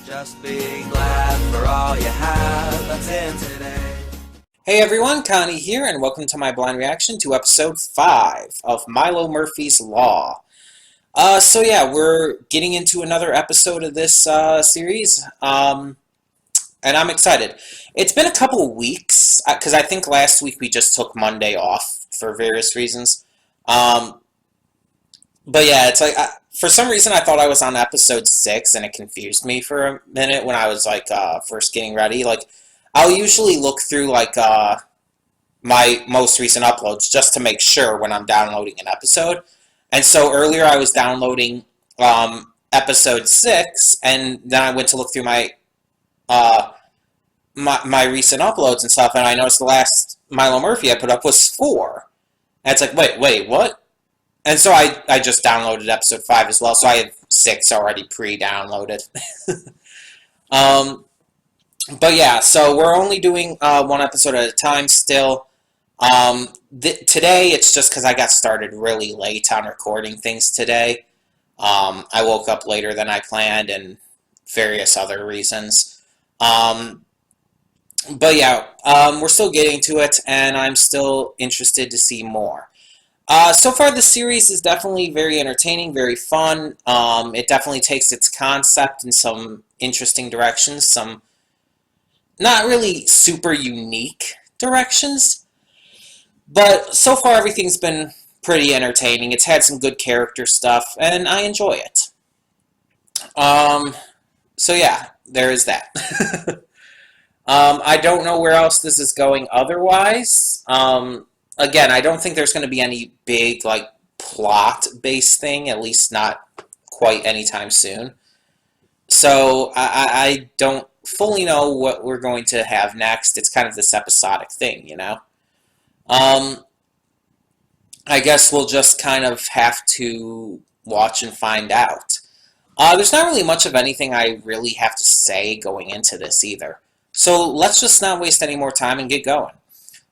Just be glad for all you have that's in today. Hey everyone, Connie here, and welcome to my blind reaction to episode 5 of Milo Murphy's Law. So yeah, we're getting into another episode of this series, and I'm excited. It's been a couple of weeks, because I think last week we just took Monday off for various reasons. But yeah, it's like, for some reason I thought I was on episode 6, and it confused me for a minute when I was like first getting ready. Like, I'll usually look through like my most recent uploads just to make sure when I'm downloading an episode. And so earlier I was downloading episode 6, and then I went to look through my my recent uploads and stuff, and I noticed the last Milo Murphy I put up was 4. And it's like, wait, what? And so I just downloaded episode 5 as well, so I have 6 already pre-downloaded. But yeah, so we're only doing one episode at a time still. Today, it's just because I got started really late on recording things today. I woke up later than I planned and various other reasons. But yeah, we're still getting to it, and I'm still interested to see more. So far, the series is definitely very entertaining, very fun. It definitely takes its concept in some interesting directions, some not really super unique directions. But so far, everything's been pretty entertaining. It's had some good character stuff, and I enjoy it. So yeah, there is that. I don't know where else this is going otherwise. Again, I don't think there's going to be any big, like, plot-based thing, at least not quite anytime soon. So, I don't fully know what we're going to have next. It's kind of this episodic thing, you know? I guess we'll just kind of have to watch and find out. There's not really much of anything I really have to say going into this either. So, let's just not waste any more time and get going.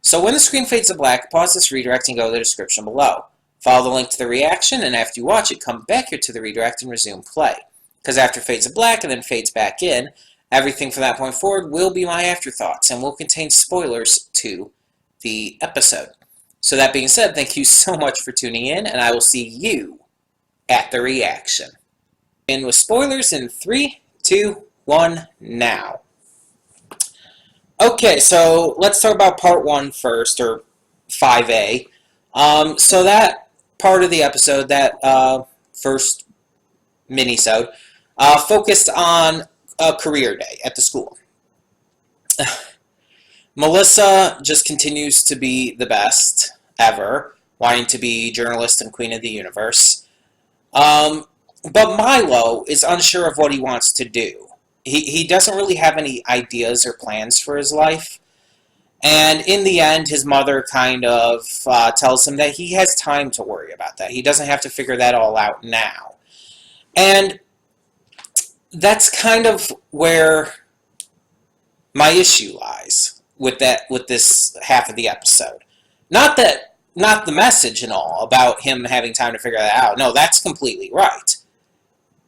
So when the screen fades to black, pause this redirect and go to the description below. Follow the link to the reaction, and after you watch it, come back here to the redirect and resume play. Because after it fades to black and then fades back in, everything from that point forward will be my afterthoughts and will contain spoilers to the episode. So that being said, thank you so much for tuning in, and I will see you at the reaction. And with spoilers in 3, 2, 1, now. Okay, so let's talk about part 1 first, or 5A. So that part of the episode, that first mini-sode, focused on a career day at the school. Melissa just continues to be the best ever, wanting to be journalist and queen of the universe. But Milo is unsure of what he wants to do. He doesn't really have any ideas or plans for his life. And in the end, his mother kind of tells him that he has time to worry about that. He doesn't have to figure that all out now. And that's kind of where my issue lies with this half of the episode. Not the message and all about him having time to figure that out. No, that's completely right.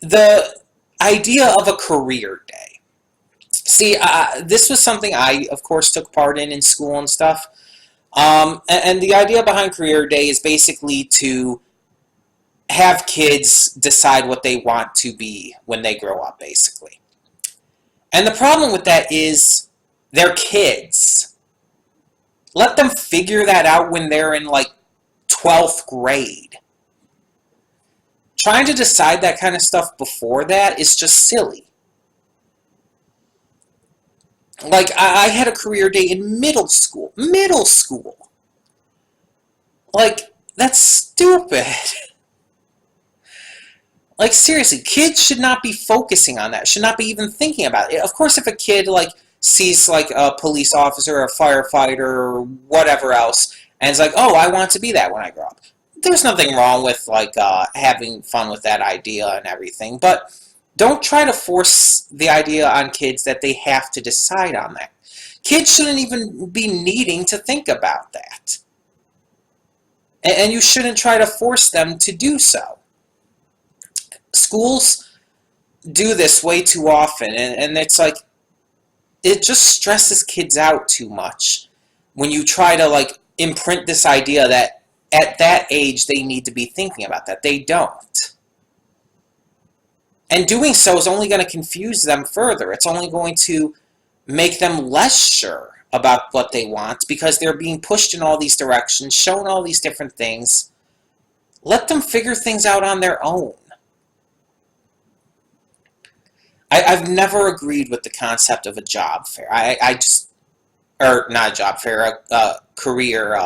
The idea of a career day. See, this was something I, of course, took part in school and stuff. And the idea behind career day is basically to have kids decide what they want to be when they grow up, basically. And the problem with that is they're kids. Let them figure that out when they're in, like, 12th grade. Trying to decide that kind of stuff before that is just silly. Like, I had a career day in middle school. Middle school! Like, that's stupid. Like, seriously, kids should not be focusing on that. Should not be even thinking about it. Of course, if a kid, like, sees, like, a police officer or a firefighter or whatever else, and is like, oh, I want to be that when I grow up. There's nothing wrong with, like, having fun with that idea and everything, but don't try to force the idea on kids that they have to decide on that. Kids shouldn't even be needing to think about that. And you shouldn't try to force them to do so. Schools do this way too often, and it's like, it just stresses kids out too much when you try to, like, imprint this idea that at that age they need to be thinking about that. They don't. And doing so is only going to confuse them further. It's only going to make them less sure about what they want because they're being pushed in all these directions, shown all these different things. Let them figure things out on their own. I've never agreed with the concept of a job fair. I just, or not a job fair, a career,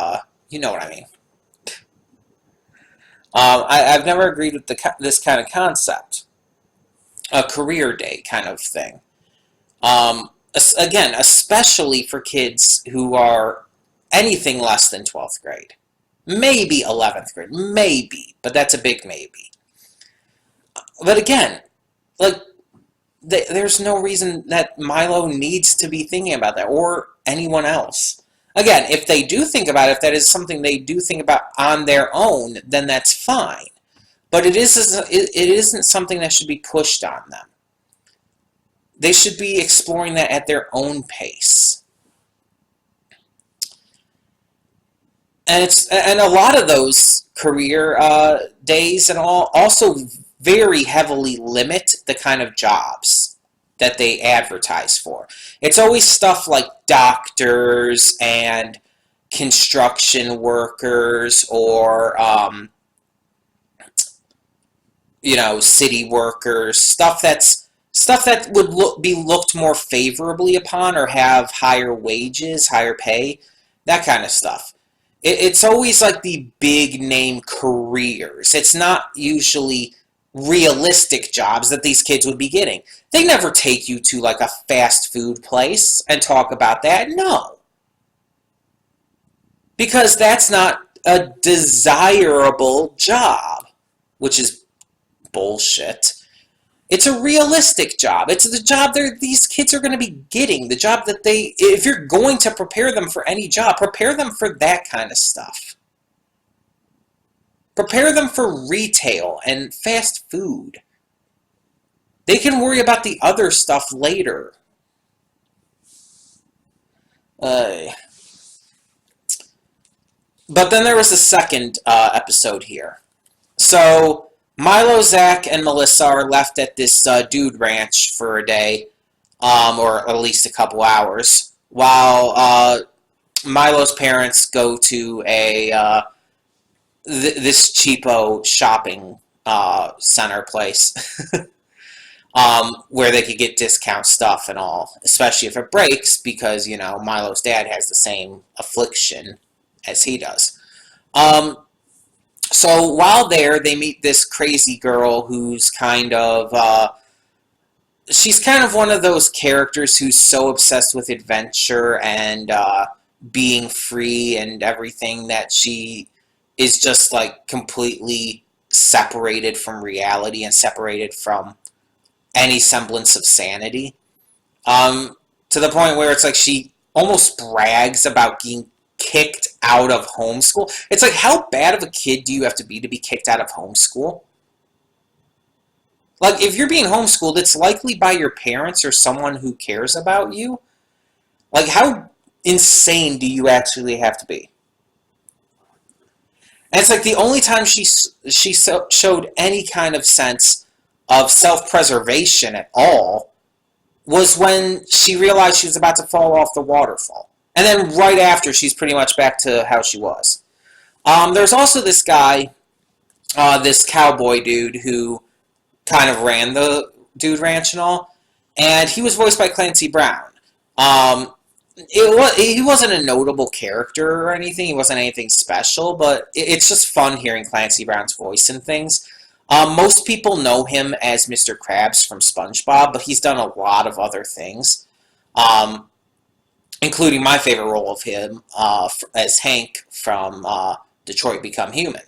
you know what I mean. I've never agreed with this kind of concept. A career day kind of thing. Again, especially for kids who are anything less than 12th grade. Maybe 11th grade. Maybe. But that's a big maybe. But again, like, there's no reason that Milo needs to be thinking about that, or anyone else. Again, if they do think about it, if that is something they do think about on their own, then that's fine. But it isn't something that should be pushed on them. They should be exploring that at their own pace. And a lot of those career days and all also very heavily limit the kind of jobs that they advertise for. It's always stuff like doctors and construction workers, or city workers, stuff that would be looked more favorably upon, or have higher wages, higher pay, that kind of stuff. It's always like the big name careers. It's not usually realistic jobs that these kids would be getting. They never take you to like a fast food place and talk about that. No. Because that's not a desirable job, which is bullshit. It's a realistic job. It's the job these kids are going to be getting. The job that if you're going to prepare them for any job, prepare them for that kind of stuff. Prepare them for retail and fast food. They can worry about the other stuff later. But then there was a second episode here. So Milo, Zach, and Melissa are left at this dude ranch for a day, or at least a couple hours, while Milo's parents go to this cheapo shopping center place, where they could get discount stuff and all, especially if it breaks, because, Milo's dad has the same affliction as he does. So while there, they meet this crazy girl who's she's kind of one of those characters who's so obsessed with adventure and being free and everything that she is just like completely separated from reality and separated from any semblance of sanity. To the point where it's like she almost brags about being kicked out of homeschool. It's like, how bad of a kid do you have to be kicked out of homeschool? Like, if you're being homeschooled, it's likely by your parents or someone who cares about you. Like, how insane do you actually have to be? And it's like the only time she showed any kind of sense of self-preservation at all was when she realized she was about to fall off the waterfall. And then right after, she's pretty much back to how she was. There's also this guy, this cowboy dude, who kind of ran the dude ranch and all. And he was voiced by Clancy Brown. He wasn't a notable character or anything. He wasn't anything special, but it's just fun hearing Clancy Brown's voice and things. Most people know him as Mr. Krabs from SpongeBob, but he's done a lot of other things. Including my favorite role of him as Hank from Detroit Become Human.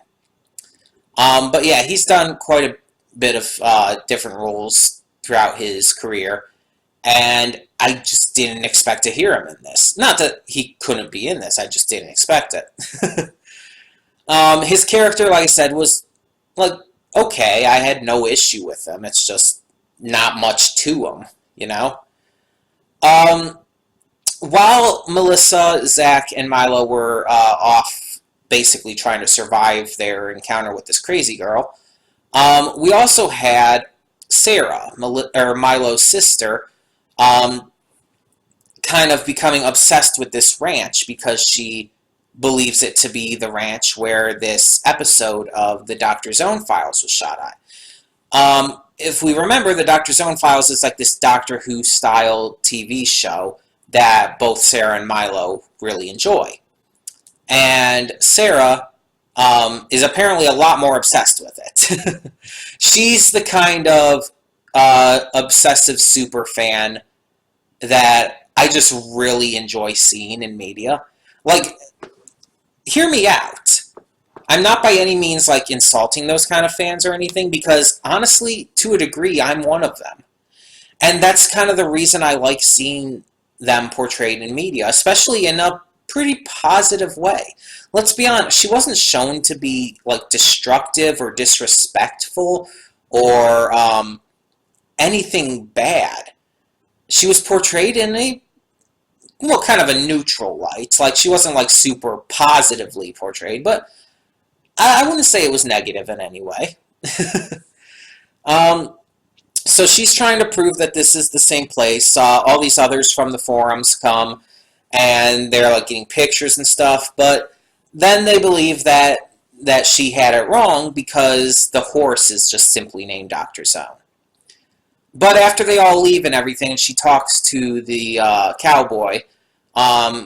But yeah, he's done quite a bit of different roles throughout his career, and I just didn't expect to hear him in this. Not that he couldn't be in this, I just didn't expect it. His character, like I said, was like, okay, I had no issue with him. It's just, not much to them, you know? Um, while Melissa, Zach, and Milo were off basically trying to survive their encounter with this crazy girl, we also had Sarah, Milo's sister, um, kind of becoming obsessed with this ranch because she believes it to be the ranch where this episode of the Dr. Zone Files was shot at. If we remember, the Dr. Zone Files is like this Doctor Who style TV show that both Sarah and Milo really enjoy. And Sarah is apparently a lot more obsessed with it. She's the kind of obsessive super fan that I just really enjoy seeing in media. Like, hear me out. I'm not by any means like insulting those kind of fans or anything, because honestly, to a degree, I'm one of them. And that's kind of the reason I like seeing them portrayed in media, especially in a pretty positive way. Let's be honest, she wasn't shown to be like destructive or disrespectful or anything bad. She was portrayed in a kind of a neutral light. Like, she wasn't like super positively portrayed, but I wouldn't say it was negative in any way. So she's trying to prove that this is the same place. All these others from the forums come, and they're like getting pictures and stuff, but then they believe that she had it wrong because the horse is just simply named Dr. Zone. But after they all leave and everything, and she talks to the cowboy,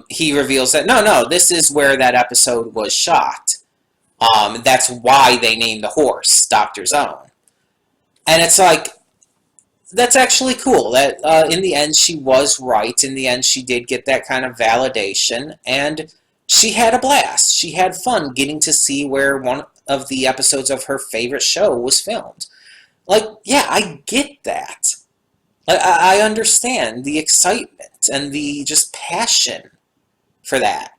he reveals that, no, this is where that episode was shot. That's why they named the horse Dr. Zone. And it's like, that's actually cool. That in the end, she was right. In the end, she did get that kind of validation, and she had a blast. She had fun getting to see where one of the episodes of her favorite show was filmed. Like, yeah, I get that. I understand the excitement and the just passion for that.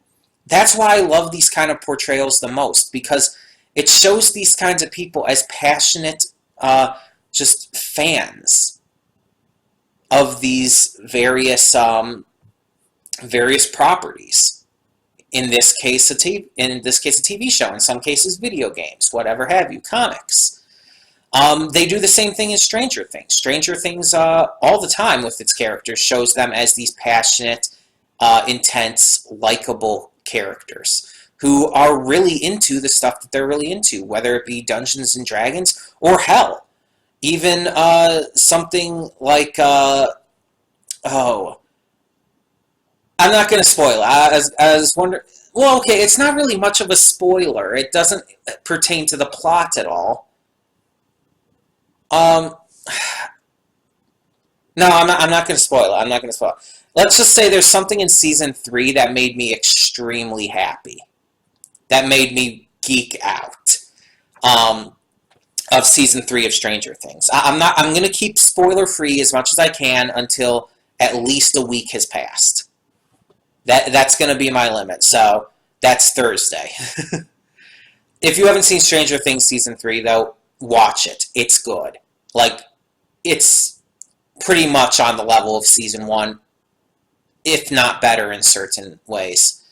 That's why I love these kind of portrayals the most, because it shows these kinds of people as passionate, just fans of these various properties. In this case, a TV show. In some cases, video games, whatever have you, comics. They do the same thing in Stranger Things. Stranger Things, all the time with its characters, shows them as these passionate, intense, likable characters who are really into the stuff that they're really into, whether it be Dungeons and Dragons or hell. Even something like, I'm not going to spoil. I was wondering. Well, okay, it's not really much of a spoiler. It doesn't pertain to the plot at all. No, I'm not going to spoil it. I'm not going to spoil it. Let's just say there's something in Season 3 that made me extremely happy. That made me geek out. Of Season 3 of Stranger Things. I'm going to keep spoiler-free as much as I can until at least a week has passed. That's going to be my limit, so that's Thursday. If you haven't seen Stranger Things Season 3, though, watch it. It's good. Like, it's pretty much on the level of Season 1, if not better in certain ways.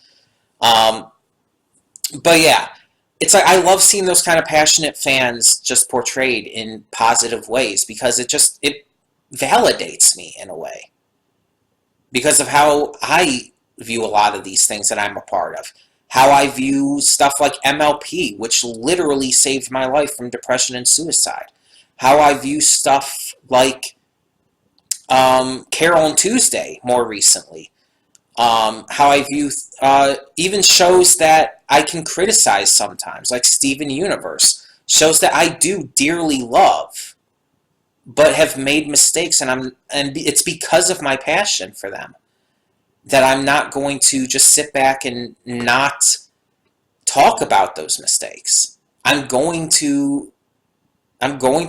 But yeah, it's like, I love seeing those kind of passionate fans just portrayed in positive ways, because it validates me in a way. Because of how I view a lot of these things that I'm a part of. How I view stuff like MLP, which literally saved my life from depression and suicide. How I view stuff like Carol and Tuesday more recently. How I view even shows that I can criticize sometimes, like Steven Universe. Shows that I do dearly love, but have made mistakes, and it's because of my passion for them that I'm not going to just sit back and not talk about those mistakes. I'm going to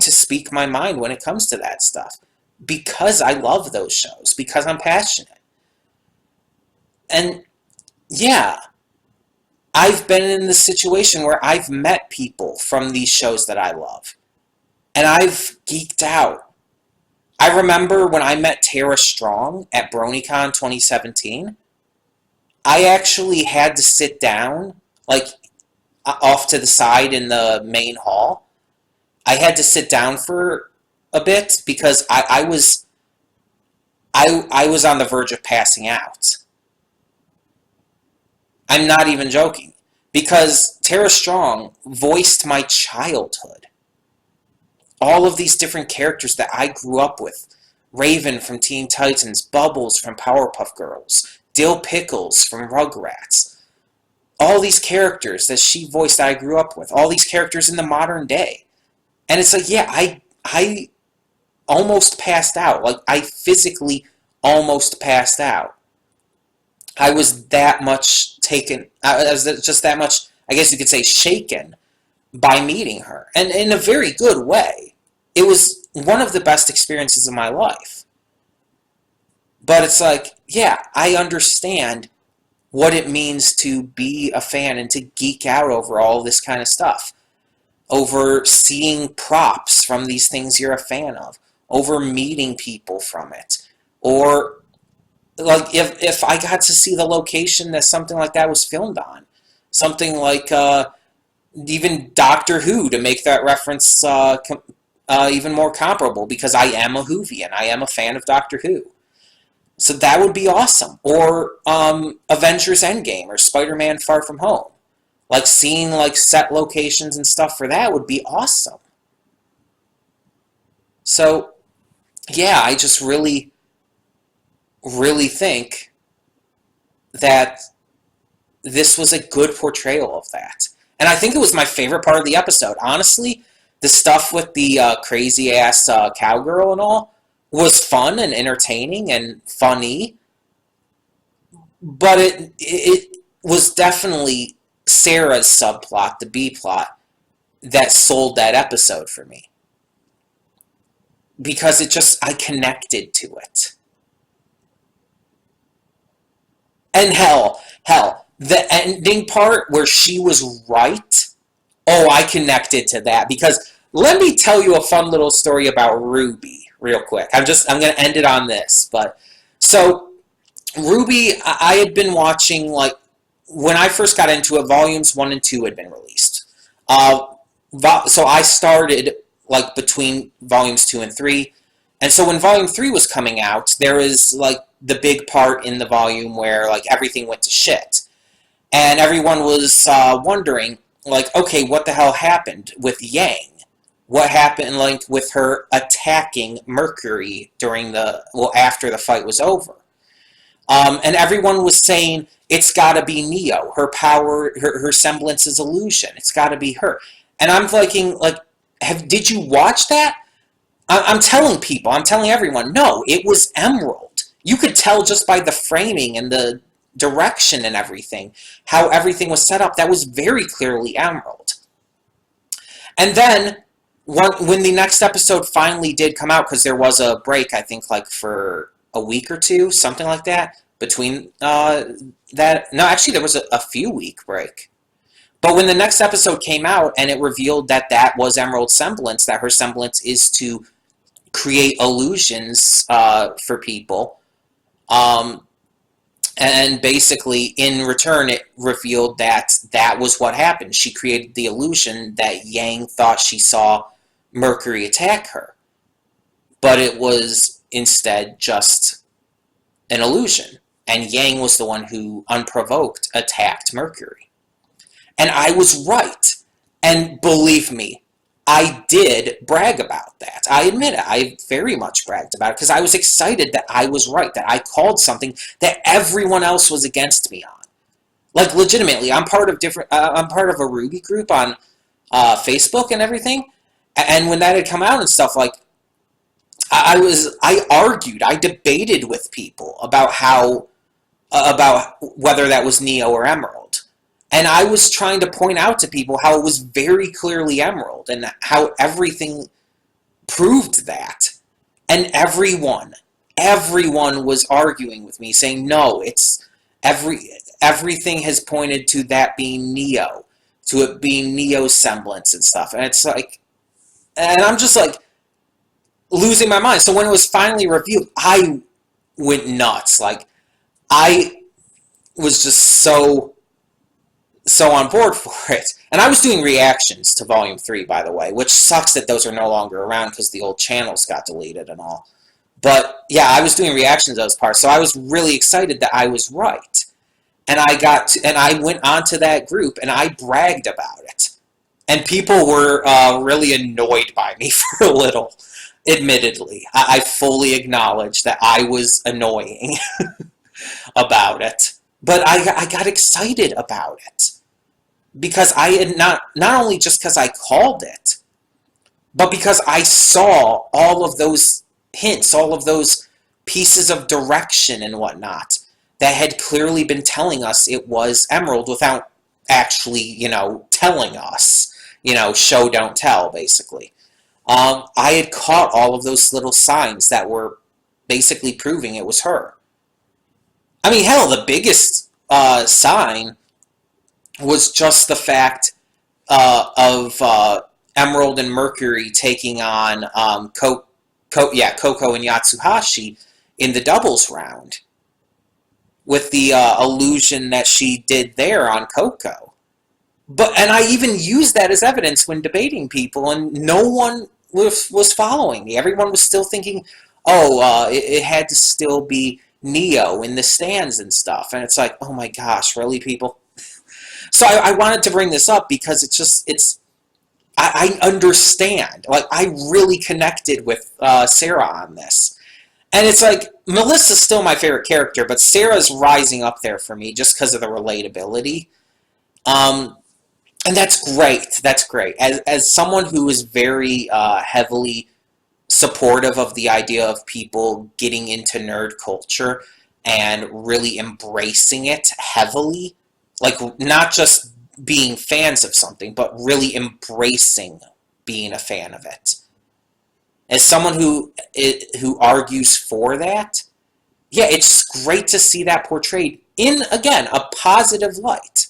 speak my mind when it comes to that stuff, because I love those shows, because I'm passionate. And yeah, I've been in the situation where I've met people from these shows that I love, and I've geeked out. I remember when I met Tara Strong at BronyCon 2017, I actually had to sit down, like, off to the side in the main hall. I had to sit down for a bit because I was on the verge of passing out. I'm not even joking. Because Tara Strong voiced my childhood. All of these different characters that I grew up with. Raven from Teen Titans, Bubbles from Powerpuff Girls, Dill Pickles from Rugrats. All these characters that she voiced that I grew up with. All these characters in the modern day. And it's like, yeah, I almost passed out. Like, I physically almost passed out. I was that much taken, I was just that much, I guess you could say, shaken by meeting her. And in a very good way. It was one of the best experiences of my life. But it's like, yeah, I understand what it means to be a fan and to geek out over all this kind of stuff. Over seeing props from these things you're a fan of. Over meeting people from it. Or, like, if I got to see the location that something like that was filmed on. Something like, even Doctor Who, to make that reference even more comparable, because I am a Whovian. I am a fan of Doctor Who. So that would be awesome. Or Avengers Endgame, or Spider-Man Far From Home. Like, seeing, like, set locations and stuff for that would be awesome. So, yeah, I just really think that this was a good portrayal of that. And I think it was my favorite part of the episode. Honestly, the stuff with the crazy-ass cowgirl and all was fun and entertaining and funny. But it was definitely Sarah's subplot, the B-plot, that sold that episode for me. Because I connected to it. And hell, the ending part where she was right, oh, I connected to that. Because let me tell you a fun little story about Ruby, real quick. I'm going to end it on this. But, so, Ruby, I had been watching, like, when I first got into it, volumes 1 and 2 had been released. So I started, like, between volumes 2 and 3. And so when volume 3 was coming out, there was, like, the big part in the volume where, like, everything went to shit. And everyone was wondering, like, okay, what the hell happened with Yang? What happened, like, with her attacking Mercury after the fight was over? And everyone was saying, it's gotta be Neo. Her power, her semblance is illusion. It's gotta be her. And I'm thinking, like, did you watch that? I'm telling everyone, no, it was Emerald. You could tell just by the framing and the direction and everything, how everything was set up. That was very clearly Emerald. And then, when the next episode finally did come out, because there was a break, I think, like, for a week or two, something like that, between that. No, actually, there was a few-week break. But when the next episode came out, and it revealed that that was Emerald's semblance, that her semblance is to create illusions for people, and basically, in return, it revealed that that was what happened. She created the illusion that Yang thought she saw Mercury attack her. But it was instead just an illusion. And Yang was the one who, unprovoked, attacked Mercury. And I was right. And believe me, I did brag about that. I admit it. I very much bragged about it because I was excited that I was right, that I called something that everyone else was against me on. Like, legitimately, I'm part of a Ruby group on Facebook and everything. And when that had come out and stuff, like, I argued, I debated with people about whether that was Neo or Emerald. And I was trying to point out to people how it was very clearly Emerald and how everything proved that. And everyone was arguing with me, saying, no, it's everything has pointed to that being Neo, to it being Neo's semblance and stuff. And it's like, and I'm just like, losing my mind. So when it was finally revealed, I went nuts. Like, I was just so on board for it. And I was doing reactions to Volume 3, by the way, which sucks that those are no longer around because the old channels got deleted and all. But, yeah, I was doing reactions to those parts, so I was really excited that I was right. And I went onto that group, and I bragged about it. And people were really annoyed by me for a little, admittedly. I fully acknowledge that I was annoying about it. But I got excited about it. Because I had not only just because I called it, but because I saw all of those hints, all of those pieces of direction and whatnot that had clearly been telling us it was Emerald without actually, telling us. Show, don't tell, basically. I had caught all of those little signs that were basically proving it was her. I mean, hell, the biggest sign was just the fact of Emerald and Mercury taking on Coco and Yatsuhashi in the doubles round with the illusion that she did there on Coco. And I even used that as evidence when debating people, and no one was following me. Everyone was still thinking, it had to still be Neo in the stands and stuff. And it's like, oh my gosh, really, people? So I wanted to bring this up because I understand. Like, I really connected with Sarah on this. And it's like, Melissa's still my favorite character, but Sarah's rising up there for me just because of the relatability. And that's great. That's great. As someone who is very heavily supportive of the idea of people getting into nerd culture and really embracing it heavily, like, not just being fans of something, but really embracing being a fan of it. As someone who argues for that, yeah, it's great to see that portrayed in, again, a positive light.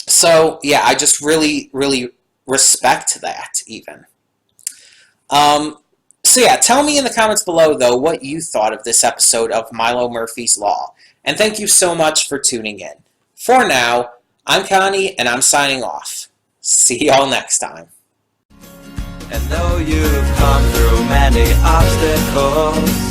So, yeah, I just really, really respect that, even. So, yeah, tell me in the comments below, though, what you thought of this episode of Milo Murphy's Law. And thank you so much for tuning in. For now, I'm Connie, and I'm signing off. See y'all next time. And though you've come through many obstacles,